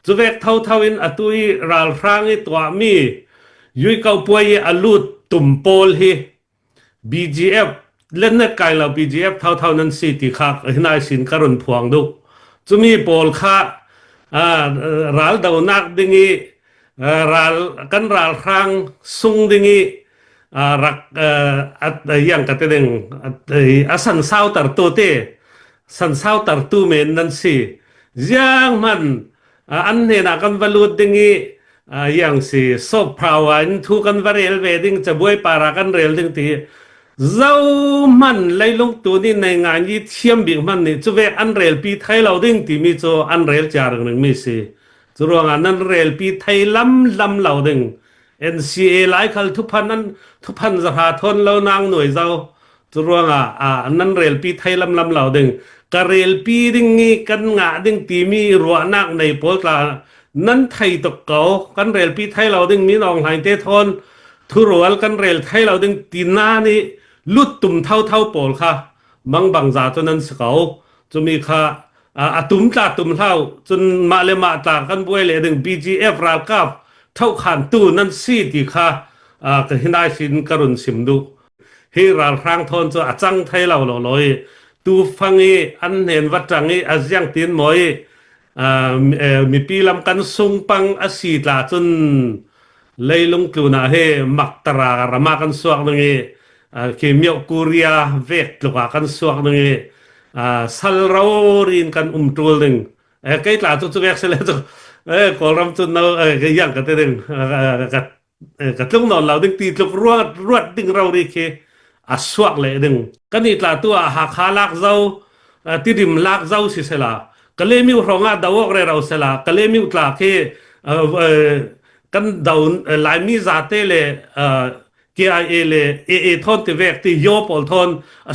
จุเวกเท่าอินอตุยราลครางอีตัวมียุยเกาป่วยอลุดตุ่มโปลฮี BGF เล่นเน็ตไกลเรา BGF เท่านั้นสิติคักนายสินกรุณพวงดุจุมีโปลค่าราลดาวนักดิงีราลกันราลครางซุงดิงีรักอย่างกระเตงสันเศร้าตัดตัวเตสันเศร้าตัดตัวเมนนั่นสิยังมันอันเห็นกันวลุดดิงีอย่างสิซอฟพราวน์ทุกันวาเรลเวดิงจะบวยปารากันเรลดิงที่เจ้ามันเลยลงตัวนี้ในงานยี่เทียมบิกมันนี่จะเวอันเรลปีไทยเราดิงที่มีโจอันเรลจารึงมีสิจะรวงอันนั้นเรลปีไทยล้ำเราดิงNCA หลายคัลทุกพันนั้นทุกพันสภาทนแล้วนางหน่วยเจ้าจะรวงนั้นเรลปีไทยล้ำเราดึงกะเรลปีดึงงี้กันงะดึงตีมีรัวนักในโพลกลานั้นไทยตกเก่ากันเรลปีไทยเราดึงมีน้องหายเตทนทุรวลกันเรลไทยเราดึงตีหน้านี่ลุดตุ่มเท่าโปลค่ะบางจากตัวนั้นเขาจะมีค่ะตุ่มตาตุ่มเท่าจนมาเลมาตากันบวยเลยดึง BGF ราลกับเท่าขันตู้นั้นสิติค่ะก็เห็นได้สินกรุณสิมดูให้ราลครางทนจะจังไทยเราเลยตูฟังอันเห็นวัดจังอาเซียงตีนมอยมีปีลำกันทรงปังอาศีตลาจนเลยลงกลุ่นให้มักตรารมากันสวกนึงเคมียกูเรียเวกลกกันสวกนึงสัลเรารินกันตูลนึงใกล้ตลาดจุดเวกเสร็จแล้วกอรำจนเราอย่างกันเต็มกัดลงนอนเราดึงตีลกรวดดึงเราดีเคสวกเลยดึงกันนี่ตลาดตัวหาขาลักเจ้าที่ริมลักเจ้าสิเสละก็เลยมีรองดาวกเราเสละก็เลยมีตลาดที่กันดาวหลายมีจัตเลยKIA เลยAA ทนที่เวกที่โยปอลทน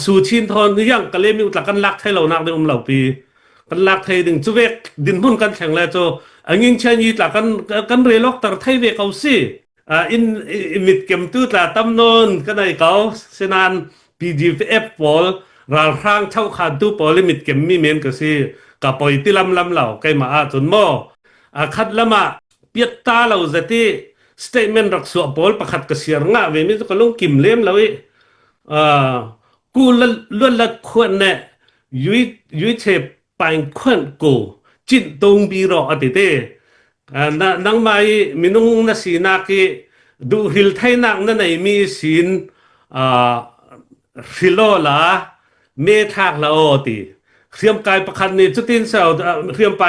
สูชินทนอย่างก็เลยมีตลาดกันลักให้เรานักในเราปีกันลักไทยดึงจุเวกดินพุ่นกันแข่งแล้วโจยิ่งเช่นนี้ตลาดกันเรลอกตรไทยเวกเอาสิอินมิดเกมตู้ตลาดตำนนกันในเขาเสนาน PGF ปอลราคางเท่าขาดตู้ปอลมิดเกมมีเมนก็สิกับปอยที่ลำเหล่าใกล้มาจนโมคัดละมาเปียตาเราจะที่สเตทเมนต์รักษาปอลประคัดกระเสียงะเวมิตุกลงกิมเล่มแล้วกูล้วนละควรเนี่ยยุยเชปไปควรกูจิตตรงบีรออติเตนังไม่มินุงนาสีนักดูหิลไทยนักนั่นไหนมีสินฟิโลลาเมทักละโอติเรียมกายประคันนี่จุดที่เสาเรียมไป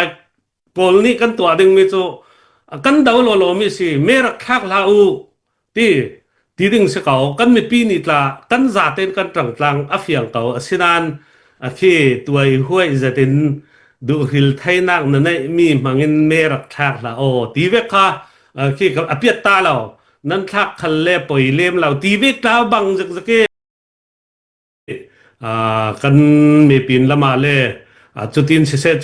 โกลนี่กันตัวดึงมีโจกันดาวโลมีสิเมรักทักละอูที่ดึงสเกากันมีปีนิตละกันจ่าเต้นกันต่างๆอัฟยังเก่าสินานที่ตัวห้วยจะเต้นดูหิลไทยนักนั่นไงมีมังอินเมรักทักละโอทีเวกค่ะที่กับอภิตาเรานั้นทักคันเล่ปอยเล่มเราทีเวกเราบังจักกันมีปีนละมาเลยจุดที่เสร็จ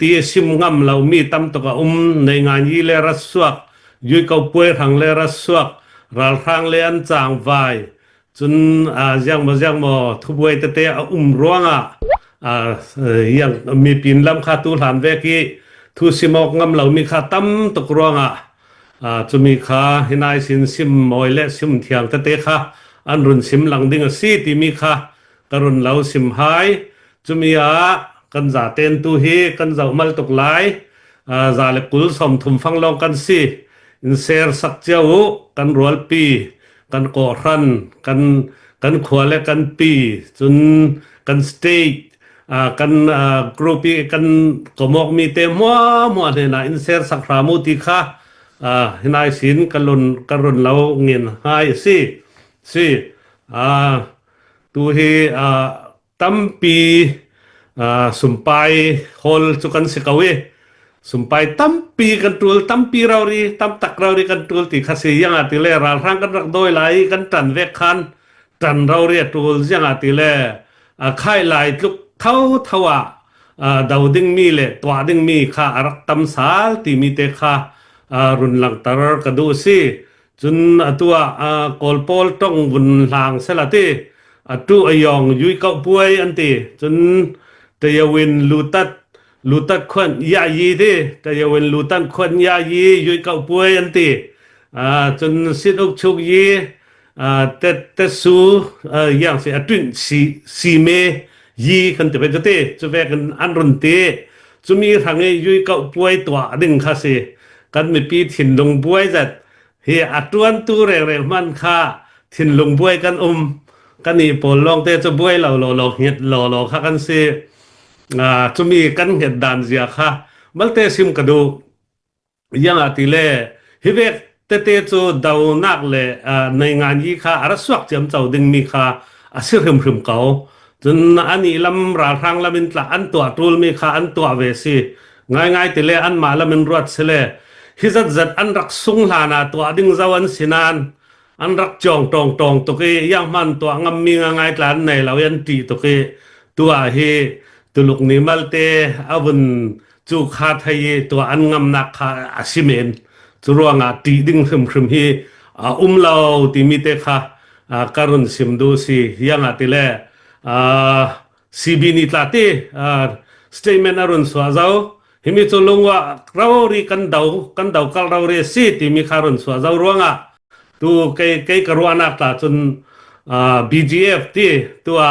ที่ซิมงำเรามีตั้มตกในงานยี่เลรัสวกยุยเกาป่วยทางเลรัสวกราลทางเลอันจางไวจนยังมาทุบไว้เตะร้วงยังมีปีนลำคาตูหลานเวกีทุสิมอกงำเรามีคาตั้มตกร้วงจะมีคาให้นายสินซิมมอยและซิมเทียงเตะค่ะอันรุนซิมหลังดิ่งสีที่มีคากรุณเราสิมหายจะมีกันจ่าเต้นตูเฮกันจ่ามัลตกหลายจ่าเล็กุลสมทุมฟังลองกันสิอินเซอร์สักเจ้ากันรัวปีกันก่อรันกันขวาและกันปีจนกันสเตย์กันกรุ๊ปกันกมอกมีเต็มมัวเนี่ยนะอินเซอร์สักรามุติค่ะให้นายสินกันรุนเราเงินหายสิตูเฮตั้มปีสุมไปฮอลจุกันสิกเวสุมไปตั้มปีกันตูลตั้มปีเราดีตั้มตักเราดีกันตูลติคาสียังอาติเลราร่างกันรักโดยไหลกันตันเวกคันตันเราเรียตูลยังอาติเลค่ายไหลลุกเท่าดาวดึงมีเลตัวดึงมีค่ารักตั้มสาลที่มีเตค่ารุนหลังตรกระดูสิจนตัวกอลโพลต้องวุนหลังเสละที่ตัวอยองยุยเกาป่วยอันตีจนเตยวินลูตัด ลูตัดควันยายีดิก็ยังเป็นลูตัดควันยายียุยเก่าป่วยอันติจนสิดอกชุกยีแต่สู้อย่างสิอตุนสีเมยีคันจะเป็นเตจะแวกันอันรุนเตจะมีทางยุยเก่าป่วยตัวดึงคาสิกันมีปีถิ่นลงป่วยจัดเฮอัตวันตูเร็วๆมันค่าถิ่นลงป่วยกันกันนี่ปนลองเตจะป่วยเราเฮ็ดเราค่ากันสิจะมีกันเห็ดดานเสียค่ะมัลเตซิมกระดูยังอาทิเลฮิเวกเตจูดาวนักเลยในงานยี่ค่ะอารัสวักเจียมเจ้าดึงมีค่ะอาศิริมพริมเขาจนอันนี้ลำราทางลำมินตละอันตัวตูลมีค่ะอันตัวเวสีง่ายติเลอันมาลำมินรวดเสลฮิจัดอันรักสุงลานาตัวดึงเจ้าอันสินานอันรักจองตุกียังมันตัวงำมีง่ายตลานในเรายันตีตุกีตัวเฮตุลุกนิมัลเตอาวุนจูคาไทยตัวอันงำนักค่ะอาชิเมนจุรวงตีดึงครึมฮีเราติมิเตค่ะการุนสิมดูสิยังติเลซีบีนิตลาตีสเตเมนอารุนสวาเจ้าหิมิจุลงว่าเรารีกันดาวกัลเราเรซีติมิคารุนสวาเจ้ารวงตูเกยกรวานักตาจนBGF ที่ตัว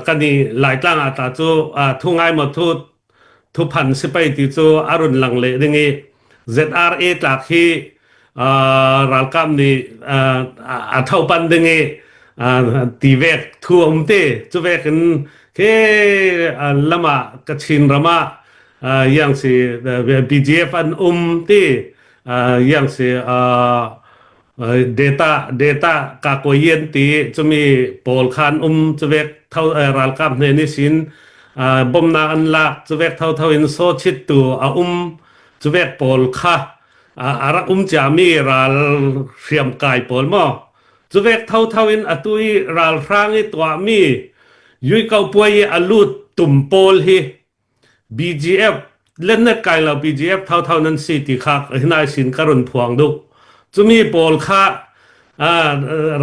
กันนี่หลายตั้งตาจูทุ่งไงหมดทุพันสิไปที่จูอารุณหลังเลดึงนี้ ZRA ตากที่รัลกัมนี่เท่าปันดึงนี้ตีเวกทั่วเตจูเวกันแค่ละมากระชินระมาอย่างสิ BGF อันที่อย่างสิdata กากวยเย็นตีจะมีโปลคานจะเวกเท่ารัลกัมในนิสินบ่มนาอันละจะเวกเท่าอินโซชิตตัวจะเวกโปลค่ะอารักจะมีรัลเรียมกายโปลมอจะเวกเท่าอินอตุยรัลฟรางตัวมียุยเก่าป่วยอลุดตุ่มโปลฮี BGF เล่นเน็ตกายเรา BGF เท่านั้นสิติคักนายสินกรุณพวงดุจะมีโปลค่ะ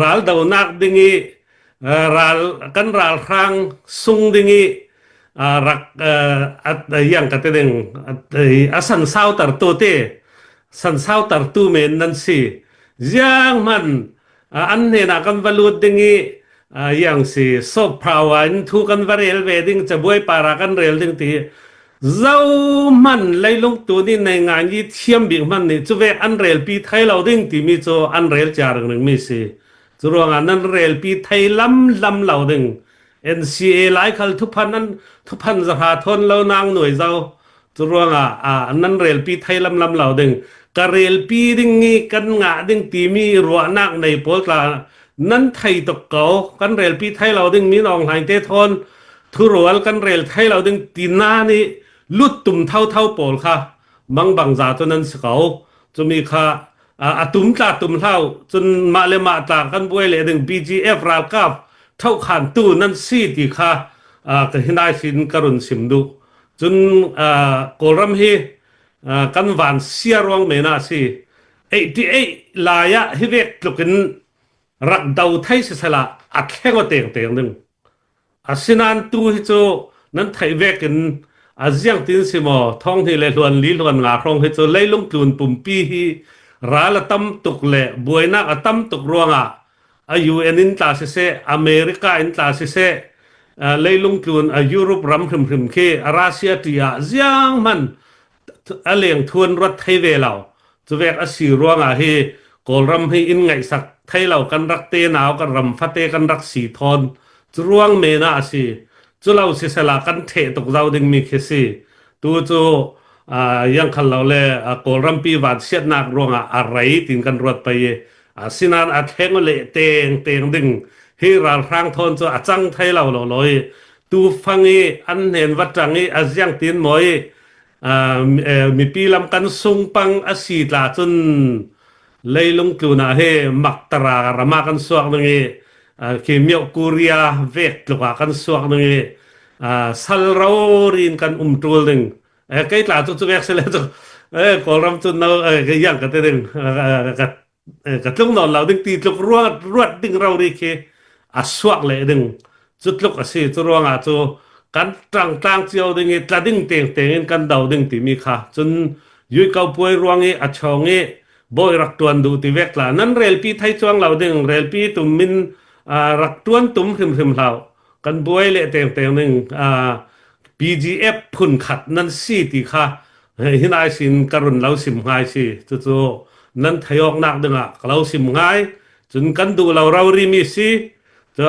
รัลดาวนักดึงีรัลครั้งซุงดึงีรักอย่างกระเตงสันเศร้าตัดตัวเตสันเศร้าตัดตัวเมนนั่นสิยังมันอันนี้นักกันวลุดดึงีอย่างสิซบพราวน์ทุกันวาเรลเวดิ้งจะบวยปารากันเรลดึงตีเจ้ามันเลยลงตัวนี้ในงานยี่เทียมบิกมันนี่จะเวอันเรลปีไทยเราดึงที่มีโจอันเรลจารึงหนึ่งมีสิจะรวงอันนั้นเรลปีไทยล้ำเราดึง NCA หลายคันทุกพันสภาทนเรานางหน่วยเจ้าจะรวงอันนั้นเรลปีไทยล้ำเราดึงกะเรลปีดึงงี้กันงะดึงที่มีรัวนักในโพสต์ละนั้นไทยตกเก่ากันเรลปีไทยเราดึงมีน้องหายเตทนทุรวลกันเรลไทยเราดึงตีนานี่ลุดตุ่มเท่าโปลค่ะบางจ่าจนนั้นสเขาจะมีค่ะตุ่มเท่าจนมาเลมาตากันบวยเลยดึง BGF ราลกับเท่าขันตู้นั้นซีติค่ะก็เห็นได้สินกรุณสิมดุจนโกรมฮีกันหวานเสียรวงเมนาสิลายะฮิเวกลุกินรักดาวไทยสละอัดแค่ก็เตียงหนึ่งสินันตู้ฮิโจนั้นไทยเวกินอาเซียนตินสิมอท้องที่เลยล้วนลีล้วนงาครองฮิโจเลยลงทุนปุ่มปีฮีราละตั้มตุกเละบวยนักตั้มตุกรวงอายุอินตาเซอเมริกาอินตาเซเลยลงทุนยุโรปรำพริมเครัสเซียตีอาเซียนมันเลียงทวนรถไทยเวลาจะเวกอาศิรวงเฮกอลรำให้อินไงสักไทยเรากันรักเตนาวกันรำฟัดเตกันรักสีทอนจะรวงเมนาสิจุเราเสลากันเทตกเราดึงมีเคสิตัวจูยังขันเราเลยกอลรำปีวัดเสียนักรวงอะไรตินกันรถไปสินานอัดแหงเลยเตงดึงให้ราครั้งทนจะจังไทยเราลอยตูฟังอันเห็นวัดจังอาเซียนตินมอยมีปีลำกันทรงปังอาศีตลาจนเลยลงกลูนาเฮมักตราระมากันสวกนึงเคมียกูเรียเวกลกกันสวกนึงสัลเรารินกันตัวนึงใกล้ตลาดจุดเวกเสร็จแล้วกอลรำจุดเรายังกันดึงกัดลงนอนเราดึงตีลุกรวดดึงเราดีเคสวกเลยดึงจุดลุกสิจุดรวงจุ กันต่างๆเจียวดึงตะดิ่งเต็งๆกันดาวดึงติมีค่ะจนยุยเกาป่วยรวงอชองบ่รักตวนดูติเวกลานั้นเรลปีไทยจวงเราดึงเรลปีตุมมินรักตวนตุมหิมเรากันป่วยเละเต็งๆนึงPGF พุ่นขัดนั้นสิติค่ะหินายสินกรุณเราสิมหายสิจู่ๆนั้นทยอกนักดึงเราสิมหายจนกันดูเราริมีสิจะ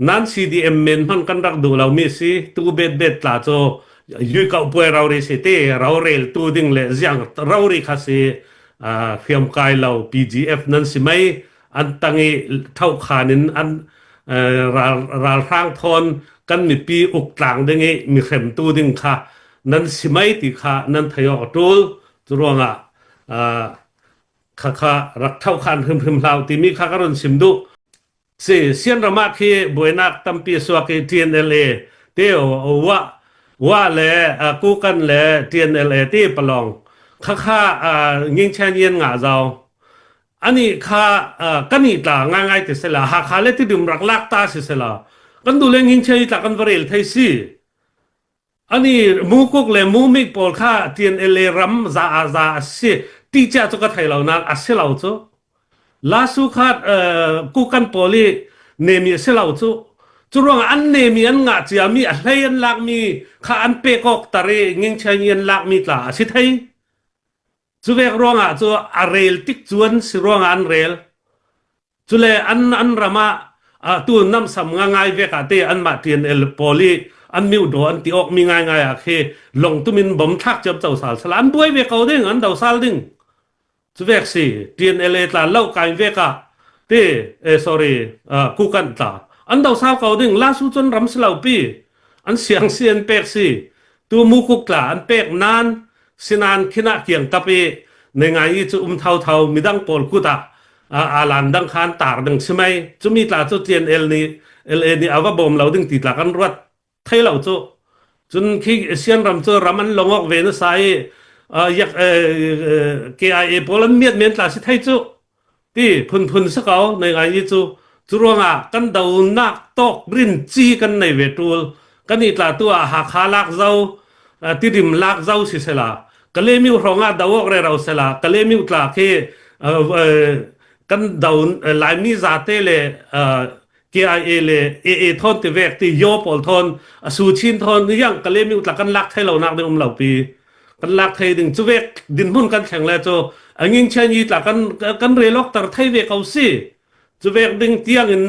นั้น CDM เมนมันกันรักดูเรามีสิตูเบ็ดลาโจยุยเกาป่วยเราเรสิเตเราเรลตูดึงเลยยังเราริคาสิเพียมกายเรา PGF นั้นสิไม่อันตั้งเท่าขานินอันราร่างทนกันมีปีอุกกลางดึงมีเข็มตูดึงค่ะนั้นสิไม่ติค่ะนั้นทยอกตูลจรวงค่ะรักเท่าขันหิมเราติมีค่ะกรุณสิมดุเสียนระมาคีบวยนักตัมปีสวก TNLA เตียวว่าแลกูกันแล TNLA ที่ปลองค่ะยิงแชนเย็นงาเจ้าอันนี้ค่ะกันนี่ตาง่ายๆติเสละหาคาเลที่ดุมรักลักตาสิเสละกันดูเลงยิงแชนตากันวเรลไทยสิอันนี้มูกุกเลมูมิกปอลค่ะ TNLA รัมซาสิตีจ้าตุกะไทยเหล่านั้นอัสเหล่าโจลาสุขัดกูกันปอลีเนมีเสเหล่าโจจุรวงอันเนมีอันงาจีมีอะไรอันลักมีข้าอันเปกอกตะเรยิงแชนเย็นลักมีตาสิไทยจุเวกรวงจูอาเรลติกจวนสิรวงอันเรลจุเลอันรามาตัวนำสำง่ายเวกาเตอันมาเทียนปอลีอันมิวโดอันติออกมีง่ายๆเคลงตุมินบ่มทักจับเจ้าสาลสลานบวยเวกเอาดึงอันดาวสาลดึงจุเวกสิเทียนตาเล่ากายเวกาเตsorry กูกันตาอันดาวสาลเขาดึงลาสุจนรำสลาวปีอันเสียงเสียนเปกสิตัวมูกุกลาอันเปกนานสินานขินะเกียงตะเปในไงจะเท่ามีดังปอลกุตะอาลันดังคานตากดังใช่ไหมจะมีตาจุเทียนนี่เอาว่าบ่มเราดึงติดหลักกันรวดไทยเราโจจนขี้เสียนรำโจรำมันลงออกเวนไซอยากKIA ปอลเมียดเมียนตาสิไทยโจที่พุนสักเอาในไงจุรวงกันดาวนักตอกรินจีกันในเวทูลกันนี่ตาตัวหาคาลักเจ้าที่ริมลักเจ้าสิเสละก็เลยมีรองดาวกเราเสละก็เลยมีตาเคกันดาวหลายมีจาเตเลKIA เลAA ทอนที่เวกที่โยปอลทอนสูชินทอนยังก็เลยมีตากันลักให้เรานักในเหล่าปีกันลักไทยดึงจุเวกดินพุ่นกันแข่งแล้วโจยิงเชนยีตากันเรลอกตาไทยเวกเอาสิจุเวกดึงเตียงอิน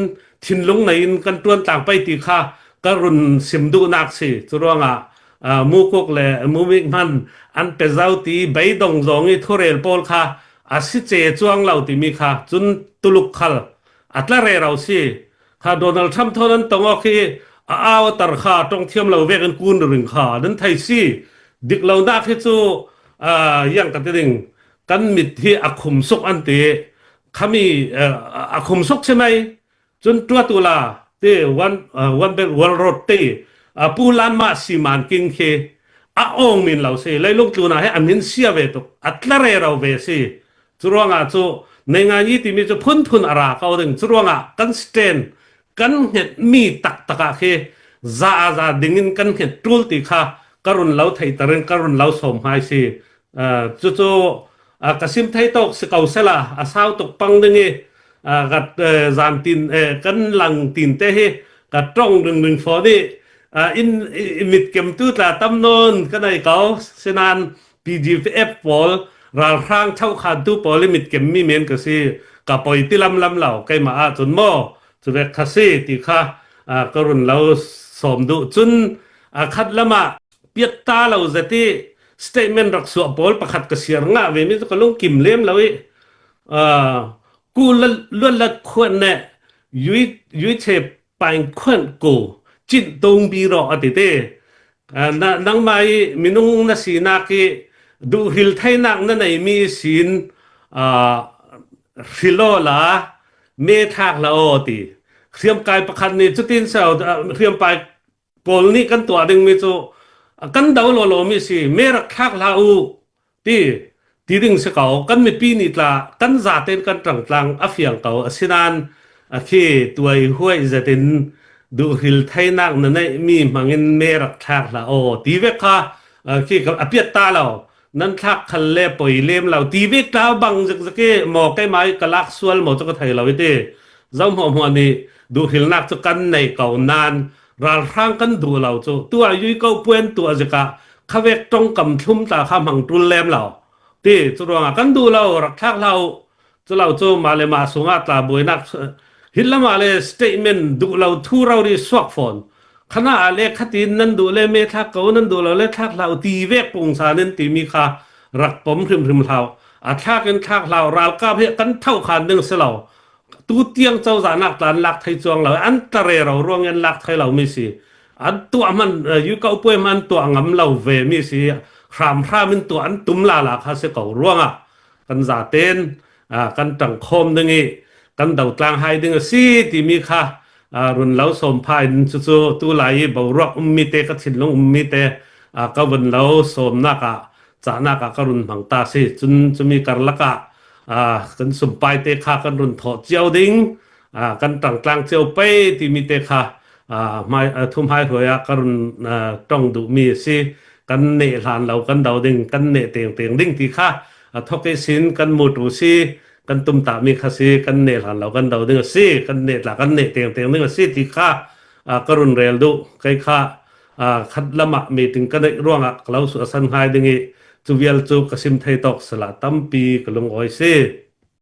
ทินลงในกันตวนต่างไปตีค่ากรุณสิมดูนักสิจุรวงมูกุกเลมูมิกมันอันเปเจ้าตีใบดงจงทุเรลปอลค่ะอาศิเจจวงเหล่าตีมีค่ะจุนตุลุกขลอัตละเรเราสิค่ะโดนัลด์ทรัมป์เท่านั้นต้องโอเคตรค่ะต้องเทียมเราเวกันกูนรึงค่ะนั้นไทยสิดิกเรานักที่จูยังกันติงกันมิดที่อาคุมสุกอันเตขามีอาคุมสุกใช่ไหมจนตัวตุลาเตวันเป็นวันรถเตปูลานมาสิมันกิงเคองมินเราสิเลยลูกตัวน่ะให้อันนินเสียเวตุอัตละเรเราเวสิจุรวงจูในงานนี้ที่มีจะพุนอาราเขาดึงจุรวงกันสเตนกันเห็ดมีตักเคซาดิ่งกันเห็ดตูลติค่ะกรุณเราไทยตะเรงกรุณเราสมหายสิจู่กสิมไทยตกสกาวเสละสาวตกปังดึงกัดจานตินกันหลังตินเตะกัดตรงดึงฟอดีอินมิดเกมตู้ตาตั้มนนกันไอ้เขาเสนาน PGF ปอลราคางเท่าขาดตู้ปอลมิดเกมมีเมนก็สิกับปอยติลำเหล่าใกล้มาจนหม้อจุดเวกคาซีติค่ะกรุณเราสมดุจนคัดละมาเปียตาเราจะที่statement รักษาปอลประคัดกระเสียงเวมิจะก็ลงกิมเลี้ยมแล้วกูล้วนละควรเนี่ยยุยเชปไปควรกูจิตตรงบีรออติเตนังไม่มินุงนาสีนักดูหิลไทยนักนั่นไอมีสินฟิโลลาเมทักละอติเรียมกายประคันนี่จุดที่เสาเรียมไปปอลนี่กันตัวดึงมีโจกันดาวโลมีสิเมรักทักลาอูที่ดึงเสกเอากันไม่ปีนิตละกันจ่าเต้นกันต่างๆอฟยังเขาสินานคือตัวห้วยจะเต้น ดูหิลไทยนักนั่นไอ้มีมังเงินเมรักทักละโอ้ทีเวกค่ะที่กับอภิตาเรานั่นทักคันเล่ปอยเล่มเราทีเวกเราบังจักหมอกไอ้ไม้กะลักสวลหมอจักไทยเราไอ้เด้จำหัวนี่ดูหิลนักจะกันในเก่านานรัลร่างกันดูเราจูตัวอายุก็เปลี่ยนตัวจะกะข้าเวกตรงกำทุ่มตาข้ามหังตุนเล่มเราที่จุดว่ากันดูเรารักทักเราจะเราจูมาเลยมาสุงาตาบวยนัก ฮิลลามาเลสเตทเมนต์ดูเราทูเราดีสวกฟอนขณะอะไรขัดินนั้นดูเลยเมทักเขานั้นดูเราเล็ทักเราตีเวกปงสานันตีมีค่ารักผมพริมเราอาทักกันทักเราเราก็เพื่อกันเท่าขันหนึ่งเสลาตูเตียงเจ้าสานักตานลักไทยจวงเราอันตรายเราร่วงเงินลักไทยเราไม่สิอันตัวมันอยู่เก่าป่วยมันตัวงำเราเวไม่สิครามพระมันตัวอันตุ้มลาลักฮะเสกเอาร่วงอ่ะกันจ่าเต้นกันตังคมดึงอีกันดาวกลางไฮดึงสีที่มีค่ะรุนเล้าสมภายจู่ๆตัวไหลบ่าวรักมีเตก็ถิ่นลงมีเตก็วันเล้าสมนักจานักก็รุนบังตาสิจนมีการละกะกันสมภายเตค่ะกันรุนถอดเจียวดิ้งกันต่างกลางเจียวไปที่มีเตค่ะไม่ทุ่มให้หัวก็รุนต้องดูมีสิกันเนหลานเรากันดาวดิ้งกันเนเตียงดิ้งที่ค่ะทอกเกสินกันหมดรูสิกันตุมตามีคาซีกันเนหลันเรากันเดาดึงซีกันเนหลักกันเนเตียงดึงซีที่ข้ากรุณเรลดูใครข้าขัดละมะมีถึงกันได้ร่วงเราสุสันหายดึงจูเวลจูกสิมไทยตอกสละตั้มปีกลงอ้อยซี